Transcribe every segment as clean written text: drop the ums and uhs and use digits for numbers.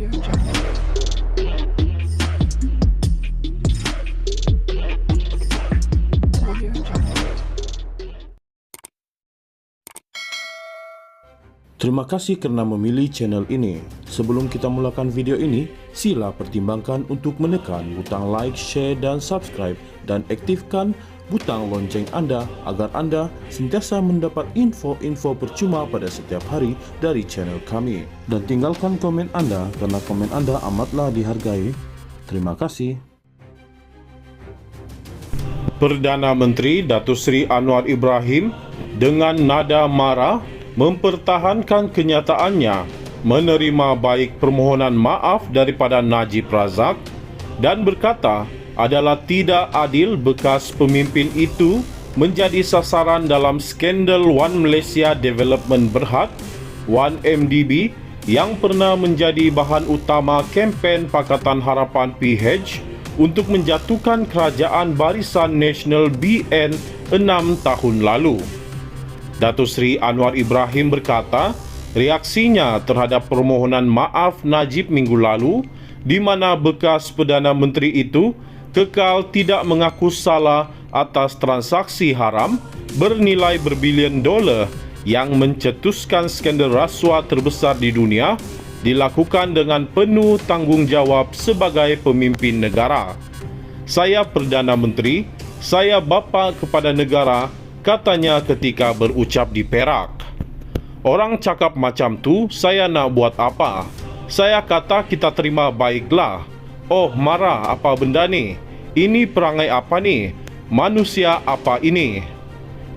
Terima kasih kerana memilih channel ini. Sebelum kita mulakan video ini, sila pertimbangkan untuk menekan butang like, share dan subscribe dan aktifkan butang lonceng anda agar anda sentiasa mendapat info-info percuma pada setiap hari dari channel kami. Dan tinggalkan komen anda kerana komen anda amatlah dihargai. Terima kasih. Perdana Menteri Datuk Seri Anwar Ibrahim dengan nada marah mempertahankan kenyataannya menerima baik permohonan maaf daripada Najib Razak dan berkata adalah tidak adil bekas pemimpin itu menjadi sasaran dalam skandal One Malaysia Development Berhad, 1MDB, yang pernah menjadi bahan utama kempen Pakatan Harapan PH untuk menjatuhkan kerajaan Barisan Nasional BN 6 tahun lalu. Datuk Seri Anwar Ibrahim berkata, reaksinya terhadap permohonan maaf Najib minggu lalu, di mana bekas Perdana Menteri itu kekal tidak mengaku salah atas transaksi haram bernilai berbilion dolar yang mencetuskan skandal rasuah terbesar di dunia, dilakukan dengan penuh tanggungjawab sebagai pemimpin negara. Saya Perdana Menteri, saya bapa kepada negara, katanya ketika berucap di Perak. Orang cakap macam tu, saya nak buat apa? Saya kata kita terima baiklah. Oh, marah apa benda ni? Ini perangai apa ni? Manusia apa ini?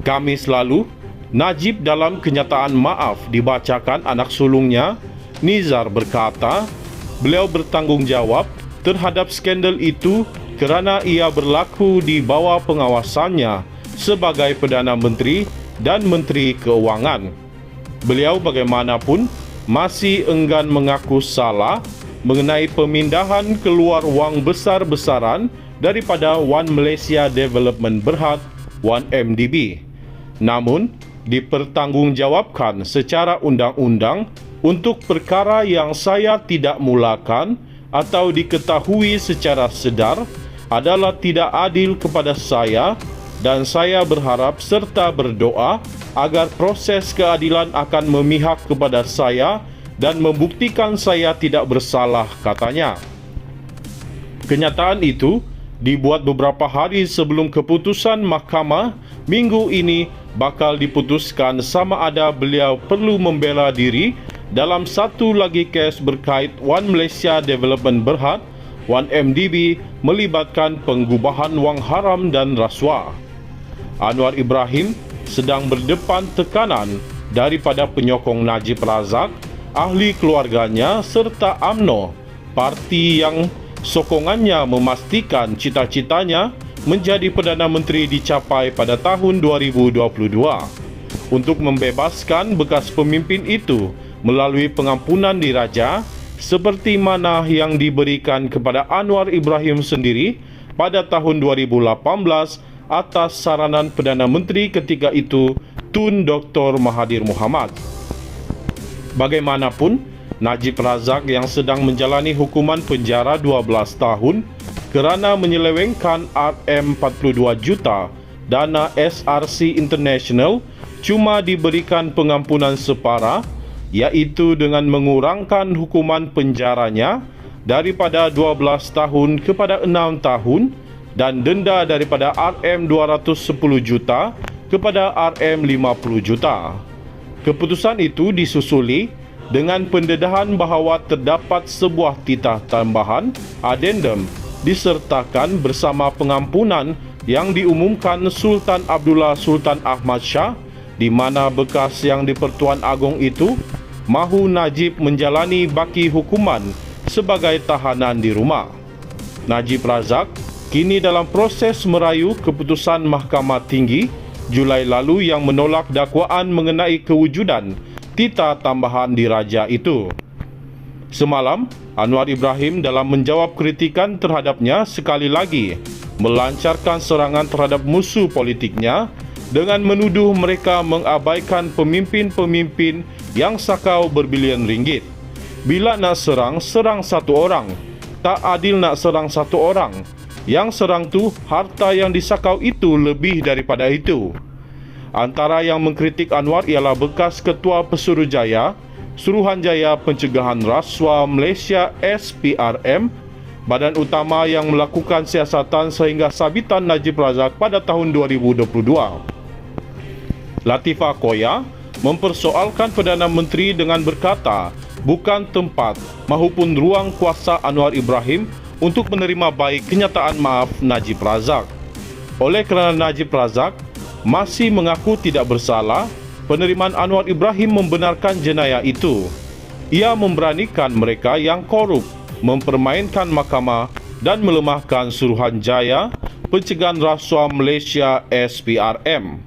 Khamis lalu, Najib dalam kenyataan maaf dibacakan anak sulungnya, Nizar berkata, beliau bertanggungjawab terhadap skandal itu kerana ia berlaku di bawah pengawasannya sebagai Perdana Menteri dan Menteri Keuangan. Beliau bagaimanapun masih enggan mengaku salah mengenai pemindahan keluar wang besar-besaran daripada One Malaysia Development Berhad, 1MDB. Namun, dipertanggungjawabkan secara undang-undang untuk perkara yang saya tidak mulakan atau diketahui secara sedar adalah tidak adil kepada saya, dan saya berharap serta berdoa agar proses keadilan akan memihak kepada saya dan membuktikan saya tidak bersalah, katanya. Kenyataan itu dibuat beberapa hari sebelum keputusan mahkamah minggu ini bakal diputuskan sama ada beliau perlu membela diri dalam satu lagi kes berkait One Malaysia Development Berhad, 1MDB, melibatkan penggubahan wang haram dan rasuah. Anwar Ibrahim sedang berdepan tekanan daripada penyokong Najib Razak, ahli keluarganya serta UMNO, parti yang sokongannya memastikan cita-citanya menjadi Perdana Menteri dicapai pada tahun 2022 untuk membebaskan bekas pemimpin itu melalui pengampunan diraja seperti mana yang diberikan kepada Anwar Ibrahim sendiri pada tahun 2018 atas saranan Perdana Menteri ketika itu, Tun Dr. Mahathir Mohamad. Bagaimanapun, Najib Razak yang sedang menjalani hukuman penjara 12 tahun kerana menyelewengkan RM42 juta dana SRC International cuma diberikan pengampunan separa, iaitu dengan mengurangkan hukuman penjaranya daripada 12 tahun kepada 6 tahun dan denda daripada RM210 juta kepada RM50 juta. Keputusan itu disusuli dengan pendedahan bahawa terdapat sebuah titah tambahan addendum disertakan bersama pengampunan yang diumumkan Sultan Abdullah Sultan Ahmad Shah, di mana bekas yang di-Pertuan Agong itu mahu Najib menjalani baki hukuman sebagai tahanan di rumah. Najib Razak kini dalam proses merayu keputusan Mahkamah Tinggi Julai lalu yang menolak dakwaan mengenai kewujudan titah tambahan diraja itu. Semalam, Anwar Ibrahim dalam menjawab kritikan terhadapnya sekali lagi melancarkan serangan terhadap musuh politiknya dengan menuduh mereka mengabaikan pemimpin-pemimpin yang sakau berbilion ringgit. Bila nak serang, serang satu orang. Tak adil nak serang satu orang. Yang serang tu, harta yang disakau itu lebih daripada itu. Antara yang mengkritik Anwar ialah bekas Ketua Pesuruhjaya, Suruhanjaya Pencegahan Rasuah Malaysia SPRM, badan utama yang melakukan siasatan sehingga sabitan Najib Razak pada tahun 2022. Latifah Koya mempersoalkan Perdana Menteri dengan berkata, bukan tempat mahupun ruang kuasa Anwar Ibrahim untuk menerima baik kenyataan maaf Najib Razak. Oleh kerana Najib Razak masih mengaku tidak bersalah, penerimaan Anwar Ibrahim membenarkan jenayah itu. Ia memberanikan mereka yang korup mempermainkan mahkamah dan melemahkan Suruhanjaya Pencegahan Rasuah Malaysia SPRM.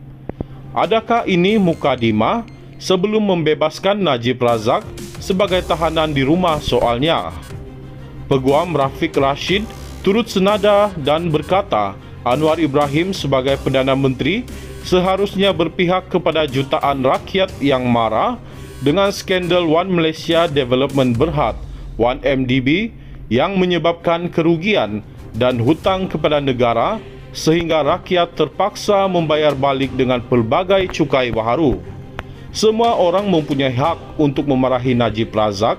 Adakah ini mukadimah sebelum membebaskan Najib Razak sebagai tahanan di rumah soalnya? Peguam Rafiq Rashid turut senada dan berkata Anwar Ibrahim sebagai Perdana Menteri seharusnya berpihak kepada jutaan rakyat yang marah dengan skandal One Malaysia Development Berhad 1MDB yang menyebabkan kerugian dan hutang kepada negara sehingga rakyat terpaksa membayar balik dengan pelbagai cukai baharu. Semua orang mempunyai hak untuk memarahi Najib Razak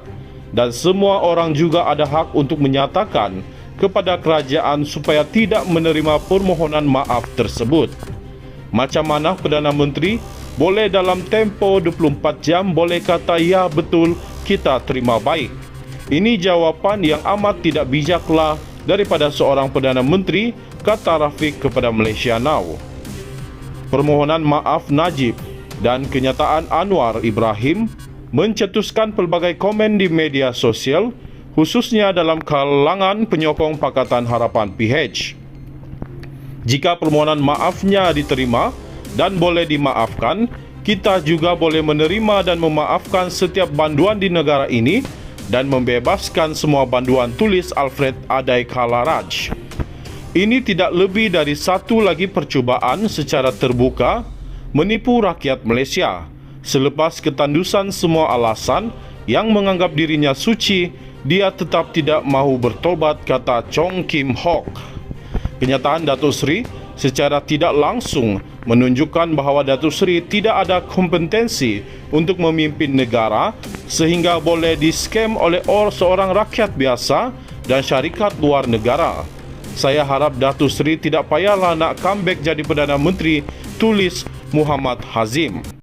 dan semua orang juga ada hak untuk menyatakan kepada kerajaan supaya tidak menerima permohonan maaf tersebut. Macam mana Perdana Menteri boleh dalam tempoh 24 jam boleh kata ya betul kita terima baik? Ini jawapan yang amat tidak bijaklah daripada seorang Perdana Menteri, kata Rafiq kepada Malaysia Now. Permohonan maaf Najib dan kenyataan Anwar Ibrahim mencetuskan pelbagai komen di media sosial, khususnya dalam kalangan penyokong Pakatan Harapan PH. Jika permohonan maafnya diterima dan boleh dimaafkan, kita juga boleh menerima dan memaafkan setiap banduan di negara ini dan membebaskan semua banduan, tulis Alfred Adai Kalaraj. Ini tidak lebih dari satu lagi percubaan secara terbuka menipu rakyat Malaysia. Selepas ketandusan semua alasan yang menganggap dirinya suci, dia tetap tidak mahu bertobat, kata Chong Kim Hock. Kenyataan Datuk Seri secara tidak langsung menunjukkan bahawa Datuk Seri tidak ada kompetensi untuk memimpin negara sehingga boleh di-scam oleh seorang rakyat biasa dan syarikat luar negara. Saya harap Datuk Seri tidak payahlah nak comeback jadi Perdana Menteri, tulis Muhammad Hazim.